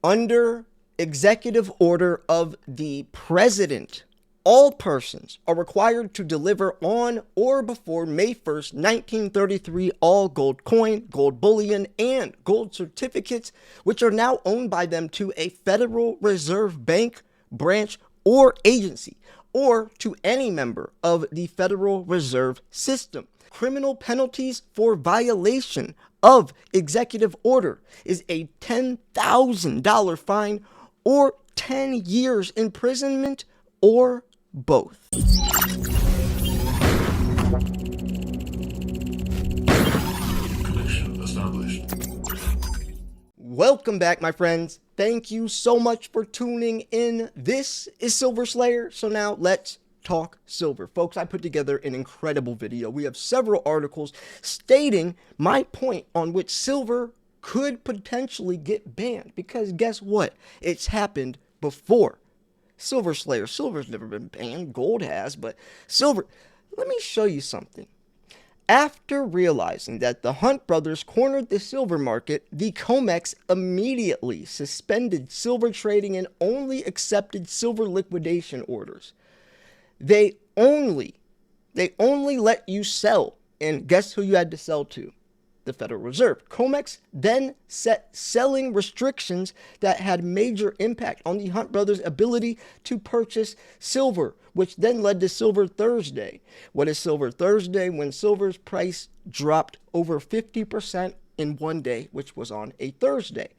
Under executive order of the president, all persons are required to deliver on or before May 1st, 1933, all gold coin, gold bullion, and gold certificates, which are now owned by them, to a Federal Reserve Bank, branch, or agency, or to any member of the Federal Reserve System. Criminal penalties for violation of executive order is a $10,000 fine or 10 years imprisonment or both. Connection established. Welcome back, my friends. Thank you so much for tuning in. This is Silver Slayer. So now let's talk silver. Folks, I put together an incredible video. We have several articles stating my point on which silver could potentially get banned, because guess what? It's happened before. Silver Slayer, silver's never been banned. Gold has, but silver. Let me show you something. After realizing that the Hunt brothers cornered the silver market, the COMEX immediately suspended silver trading and only accepted silver liquidation orders. They only let you sell, and guess who you had to sell to? The Federal Reserve. COMEX then set selling restrictions that had major impact on the Hunt brothers' ability to purchase silver, which then led to Silver Thursday. What is Silver Thursday? When silver's price dropped over 50% in one day, which was on a Thursday.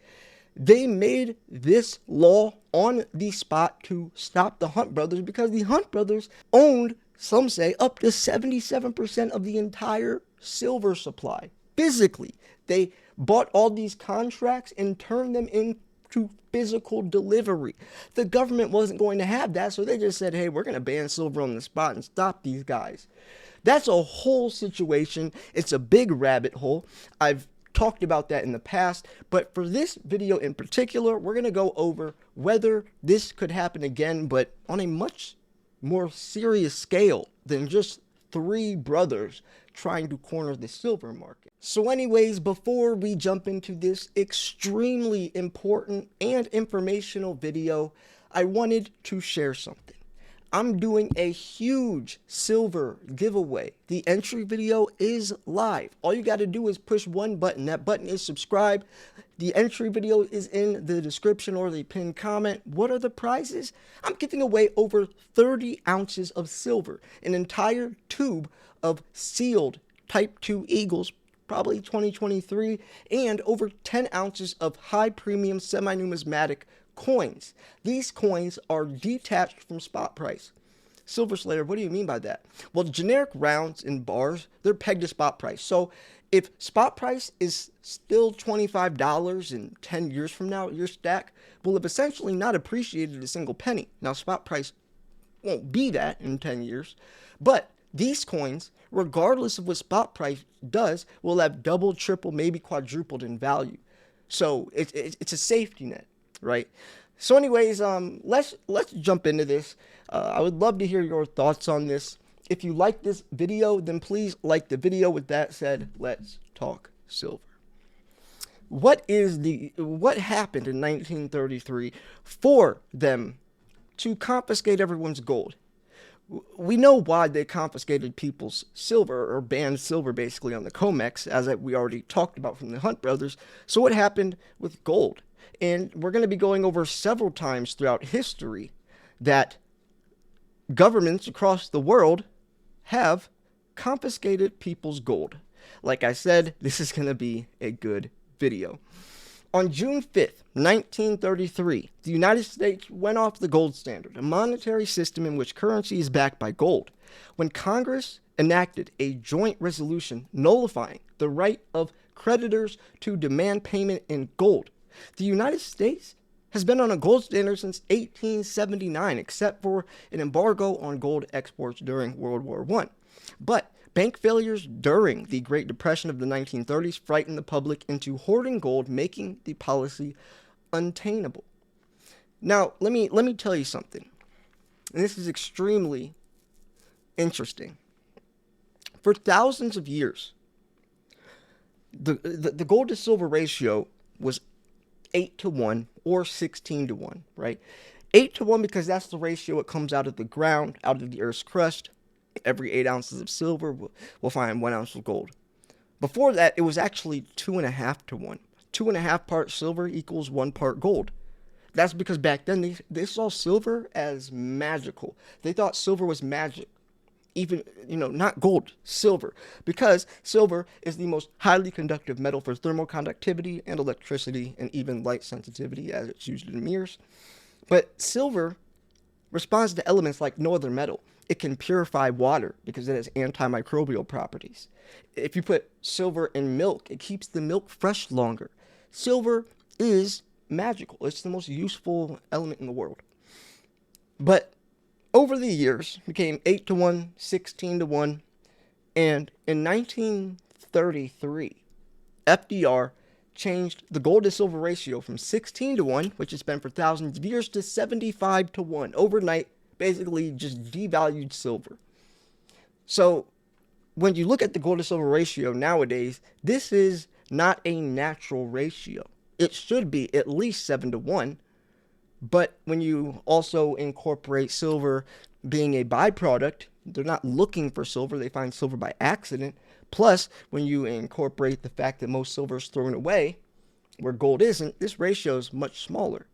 They made this law on the spot to stop the Hunt brothers, because the Hunt brothers owned, some say, up to 77% of the entire silver supply. Physically, they bought all these contracts and turned them into physical delivery. The government wasn't going to have that, so they just said, hey, we're going to ban silver on the spot and stop these guys. That's a whole situation. It's a big rabbit hole. I've talked about that in the past, but for this video in particular, we're going to go over whether this could happen again, but on a much more serious scale than just three brothers trying to corner the silver market. So anyways, before we jump into this extremely important and informational video, I wanted to share something. I'm doing a huge silver giveaway. The entry video is live. All you got to do is push one button. That button is subscribe. The entry video is in the description or the pinned comment. What are the prizes? I'm giving away over 30 ounces of silver, an entire tube of sealed Type 2 Eagles, probably 2023, and over 10 ounces of high premium semi-numismatic coins. These coins are detached from spot price. Silver Slayer, what do you mean by that? Well, generic rounds and bars, they're pegged to spot price. So if spot price is still $25 in 10 years from now, your stack will have essentially not appreciated a single penny. Now, spot price won't be that in 10 years, but these coins, regardless of what spot price does, will have doubled, tripled, maybe quadrupled in value. So it's a safety net, right? So anyways, let's jump into this. I would love to hear your thoughts on this. If you like this video, then please like the video. With that said, let's talk silver. What happened in 1933 for them to confiscate everyone's gold? We know why they confiscated people's silver, or banned silver basically on the COMEX, as we already talked about from the Hunt brothers. So what happened with gold? And we're going to be going over several times throughout history that governments across the world have confiscated people's gold. Like I said, this is going to be a good video. On June 5th, 1933, the United States went off the gold standard, a monetary system in which currency is backed by gold, when Congress enacted a joint resolution nullifying the right of creditors to demand payment in gold. The United States has been on a gold standard since 1879, except for an embargo on gold exports during World War I. But bank failures during the Great Depression of the 1930s frightened the public into hoarding gold, making the policy untenable. Now, let me tell you something. And this is extremely interesting. For thousands of years, the gold to silver ratio was 8 to 1 or 16 to 1, right? 8 to 1 because that's the ratio it comes out of the ground, out of the Earth's crust. Every 8 ounces of silver will find 1 ounce of gold. Before that, it was actually 2.5 to 1. 2.5 parts silver equals 1 part gold. That's because back then they saw silver as magical. They thought silver was magic. Even, not gold, silver. Because silver is the most highly conductive metal for thermal conductivity and electricity and even light sensitivity as it's used in mirrors. But silver responds to elements like no other metal. It can purify water because it has antimicrobial properties. If you put silver in milk, it keeps the milk fresh longer. Silver is magical. It's the most useful element in the world. But over the years, it became 8 to 1, 16 to 1, and in 1933, FDR changed the gold to silver ratio from 16 to 1, which has been for thousands of years, to 75 to 1. Overnight, basically just devalued silver. So when you look at the gold to silver ratio nowadays, this is not a natural ratio. It should be at least 7 to 1. But when you also incorporate silver being a byproduct, they're not looking for silver, they find silver by accident. Plus, when you incorporate the fact that most silver is thrown away, where gold isn't, this ratio is much smaller.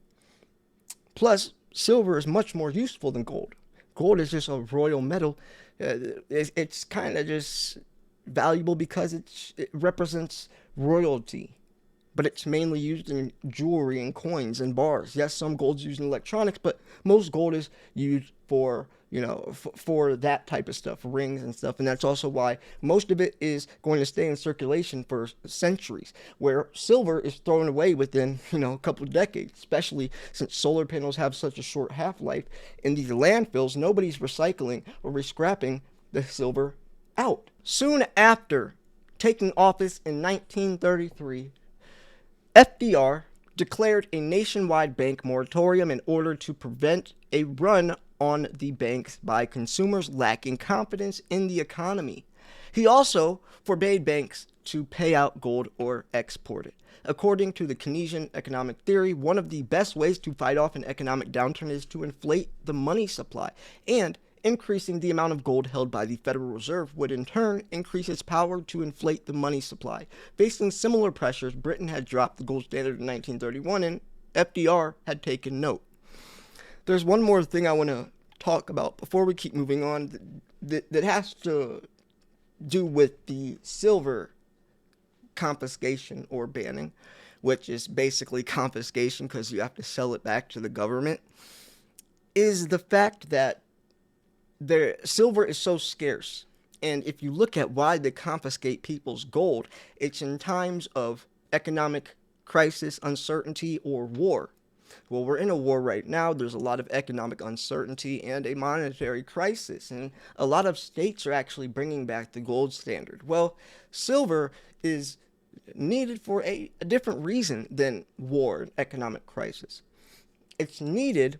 Plus, silver is much more useful than gold. Gold is just a royal metal. It's kind of just valuable because it represents royalty. But it's mainly used in jewelry and coins and bars. Yes, some gold's used in electronics, but most gold is used for, for that type of stuff, rings and stuff. And that's also why most of it is going to stay in circulation for centuries, where silver is thrown away within, a couple of decades, especially since solar panels have such a short half-life. In these landfills, nobody's recycling or scrapping the silver out. Soon after taking office in 1933, FDR declared a nationwide bank moratorium in order to prevent a run on the banks by consumers lacking confidence in the economy. He also forbade banks to pay out gold or export it. According to the Keynesian economic theory, one of the best ways to fight off an economic downturn is to inflate the money supply, and increasing the amount of gold held by the Federal Reserve would in turn increase its power to inflate the money supply. Facing similar pressures, Britain had dropped the gold standard in 1931, and FDR had taken note. There's one more thing I want to talk about before we keep moving on that has to do with the silver confiscation or banning, which is basically confiscation because you have to sell it back to the government, is the fact that silver is so scarce. And if you look at why they confiscate people's gold, it's in times of economic crisis, uncertainty, or war. Well, we're in a war right now. There's a lot of economic uncertainty and a monetary crisis. And a lot of states are actually bringing back the gold standard. Well, silver is needed for a different reason than war and economic crisis. It's needed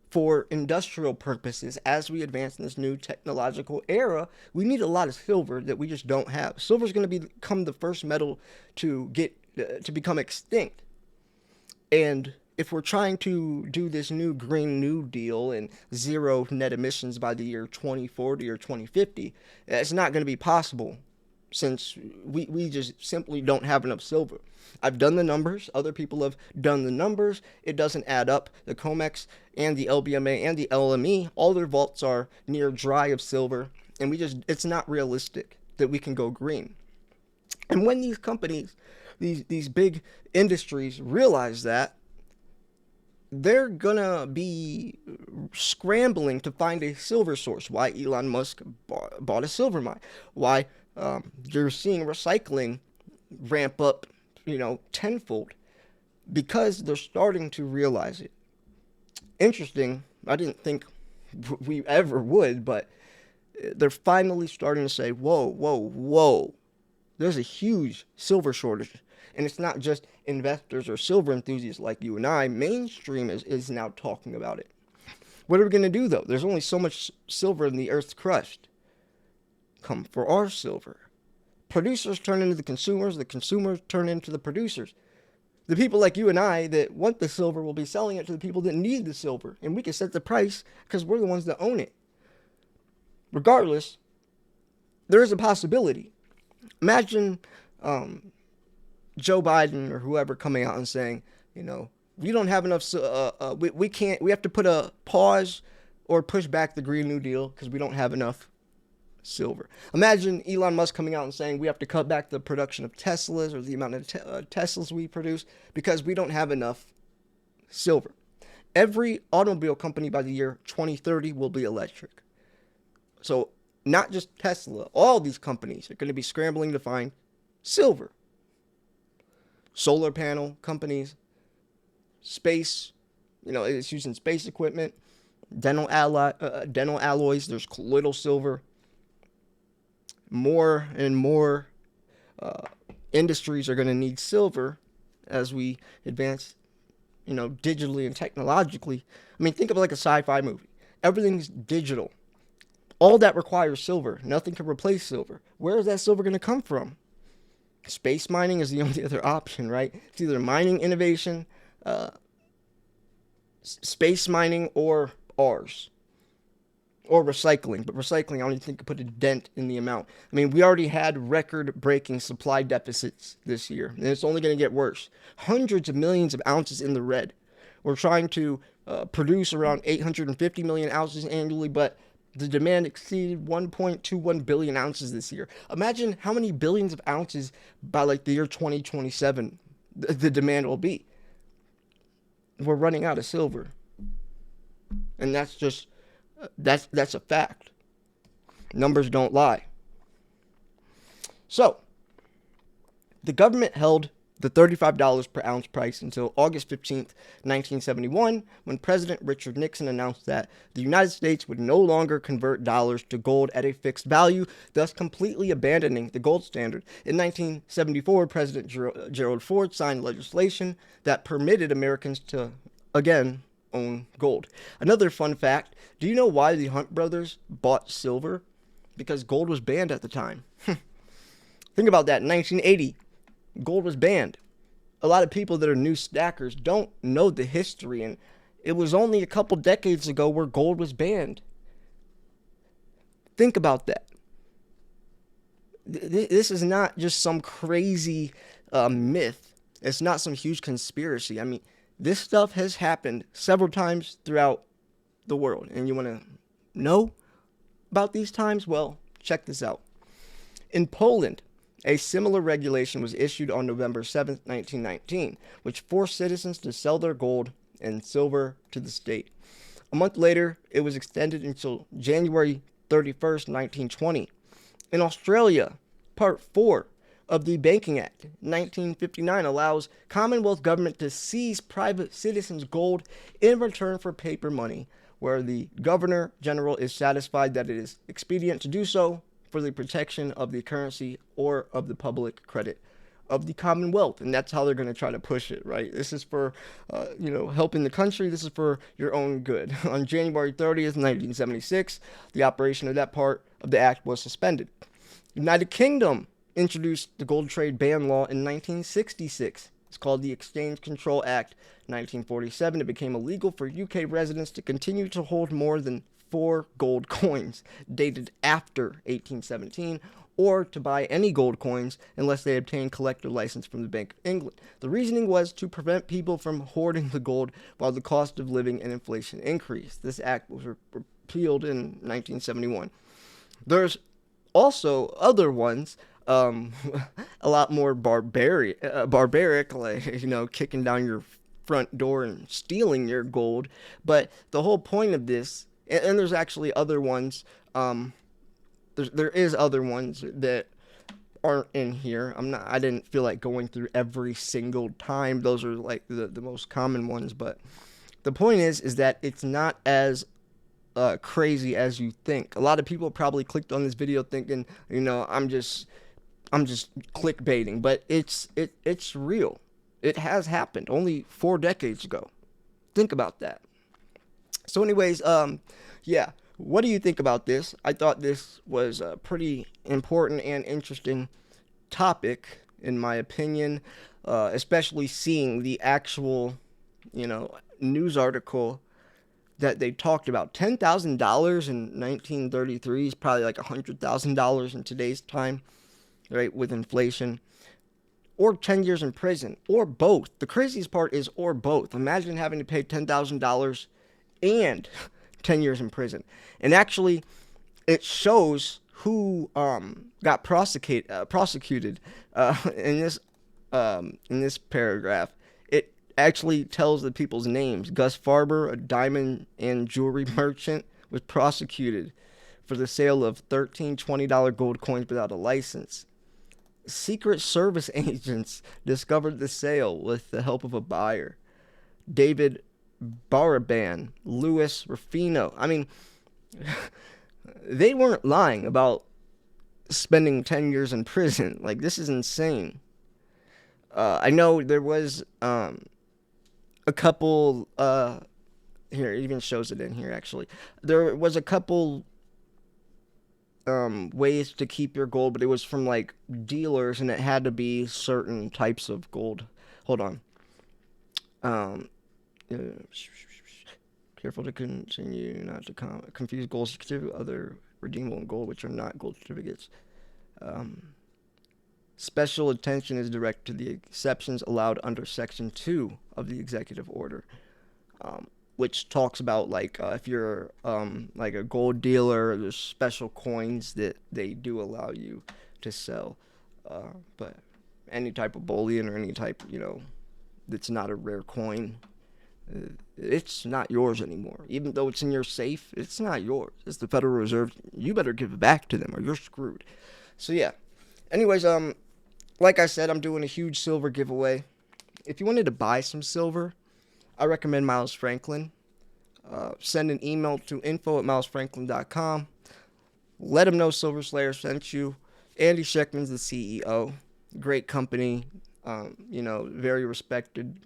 for industrial purposes. As we advance in this new technological era, we need a lot of silver that we just don't have. Silver is going to become the first metal to become extinct. And if we're trying to do this new Green New Deal and zero net emissions by the year 2040 or 2050, it's not going to be possible since we just simply don't have enough silver. I've done the numbers. Other people have done the numbers. It doesn't add up. The COMEX and the LBMA and the LME, all their vaults are near dry of silver, and it's not realistic that we can go green. And when these companies, these big industries realize that, they're gonna be scrambling to find a silver source. Why Elon Musk bought a silver mine. Why you're seeing recycling ramp up, tenfold, because they're starting to realize it. Interesting. I didn't think we ever would, but they're finally starting to say, whoa. There's a huge silver shortage. And it's not just investors or silver enthusiasts like you and I. Mainstream is now talking about it. What are we going to do, though? There's only so much silver in the Earth's crust. Come for our silver. Producers turn into the consumers turn into the producers. The people like you and I that want the silver will be selling it to the people that need the silver, and we can set the price because we're the ones that own it. Regardless, there is a possibility. Imagine Joe Biden or whoever coming out and saying, we don't have enough. We can't. We have to put a pause or push back the Green New Deal because we don't have enough silver. Imagine Elon Musk coming out and saying we have to cut back the production of Teslas or the amount of Teslas we produce because we don't have enough silver. Every automobile company by the year 2030 will be electric. So not just Tesla, all these companies are going to be scrambling to find silver. Solar panel companies, space, it's using space equipment, dental alloys, there's colloidal silver. More and more industries are going to need silver as we advance, digitally and technologically. I mean, think of it like a sci-fi movie. Everything's digital. All that requires silver. Nothing can replace silver. Where is that silver going to come from? Space mining is the only other option, right? It's either mining innovation, space mining, or ours. Or recycling. But recycling, I don't even think could put a dent in the amount. I mean, we already had record-breaking supply deficits this year. And it's only going to get worse. Hundreds of millions of ounces in the red. We're trying to produce around 850 million ounces annually, but the demand exceeded 1.21 billion ounces this year. Imagine how many billions of ounces by the year 2027 the demand will be. We're running out of silver. And that's just, that's a fact. Numbers don't lie. So, the government held the $35 per ounce price until August 15th, 1971, when President Richard Nixon announced that the United States would no longer convert dollars to gold at a fixed value, thus completely abandoning the gold standard. In 1974, President Gerald Ford signed legislation that permitted Americans to, again, own gold. Another fun fact, do you know why the Hunt brothers bought silver? Because gold was banned at the time. Think about that. In 1980, gold was banned. A lot of people that are new stackers don't know the history, and it was only a couple decades ago where gold was banned. Think about that. This is not just some crazy myth. It's not some huge conspiracy. I mean, this stuff has happened several times throughout the world. And you want to know about these times? Well, check this out. In Poland, a similar regulation was issued on November 7, 1919, which forced citizens to sell their gold and silver to the state. A month later, it was extended until January 31st, 1920. In Australia, Part 4 of the Banking Act, 1959, allows Commonwealth government to seize private citizens' gold in return for paper money, where the Governor General is satisfied that it is expedient to do so for the protection of the currency or of the public credit of the Commonwealth. And that's how they're going to try to push it, right? This is for, helping the country. This is for your own good. On January 30th, 1976, the operation of that part of the act was suspended. United Kingdom introduced the gold trade ban law in 1966. It's called the Exchange Control Act. 1947, it became illegal for UK residents to continue to hold more than 4 gold coins dated after 1817, or to buy any gold coins unless they obtained collector license from the Bank of England. The reasoning was to prevent people from hoarding the gold while the cost of living and inflation increased. This act was repealed in 1971. There's also other ones, a lot more barbaric, like, kicking down your front door and stealing your gold. But the whole point of this, and there's actually other ones, there is other ones that aren't in here. I didn't feel like going through every single time. Those are like the most common ones, but the point is that it's not as crazy as you think. A lot of people probably clicked on this video thinking, I'm just clickbaiting, but it's real. It has happened only 4 decades ago. Think about that. So anyways, yeah, what do you think about this? I thought this was a pretty important and interesting topic, in my opinion, especially seeing the actual, news article that they talked about. $10,000 in 1933 is probably like $100,000 in today's time, right, with inflation. Or 10 years in prison, or both. The craziest part is or both. Imagine having to pay $10,000 and 10 years in prison. And actually, it shows who got prosecuted in this paragraph. It actually tells the people's names. Gus Farber, a diamond and jewelry merchant, was prosecuted for the sale of 13 $20 gold coins without a license. Secret Service agents discovered the sale with the help of a buyer. David Baraban, Louis Rufino. I mean, they weren't lying about spending 10 years in prison. Like, this is insane. I know there was a couple, here, it even shows it in here, actually. There was a couple ways to keep your gold, but it was from, like, dealers, and it had to be certain types of gold. Hold on. Careful to continue not to confuse gold certificate with other redeemable gold, which are not gold certificates. Special attention is directed to the exceptions allowed under Section 2 of the Executive Order, which talks about, like, if you're like a gold dealer, there's special coins that they do allow you to sell. But any type of bullion or any type, that's not a rare coin, it's not yours anymore. Even though it's in your safe, it's not yours. It's the Federal Reserve. You better give it back to them or you're screwed. So yeah. Anyways, like I said, I'm doing a huge silver giveaway. If you wanted to buy some silver, I recommend Miles Franklin. Send an email to info@milesfranklin.com. Let them know Silver Slayer sent you. Andy Scheckman's the CEO. Great company. Very respected.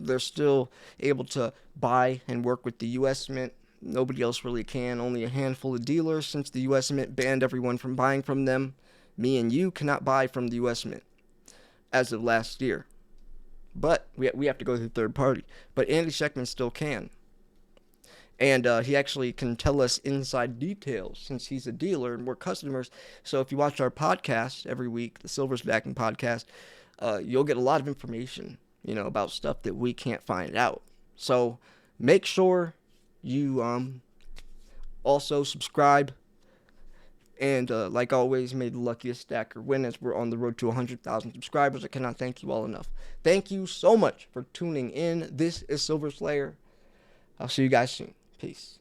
They're still able to buy and work with the U.S. Mint. Nobody else really can. Only a handful of dealers, since the U.S. Mint banned everyone from buying from them. Me and you cannot buy from the U.S. Mint as of last year. But we have to go through third party. But Andy Scheckman still can. And he actually can tell us inside details since he's a dealer and we're customers. So if you watch our podcast every week, the Silver's Backing podcast, you'll get a lot of information, about stuff that we can't find out. So make sure you also subscribe. And like always, may the luckiest stacker win, as we're on the road to 100,000 subscribers. I cannot thank you all enough. Thank you so much for tuning in. This is Silver Slayer. I'll see you guys soon. Peace.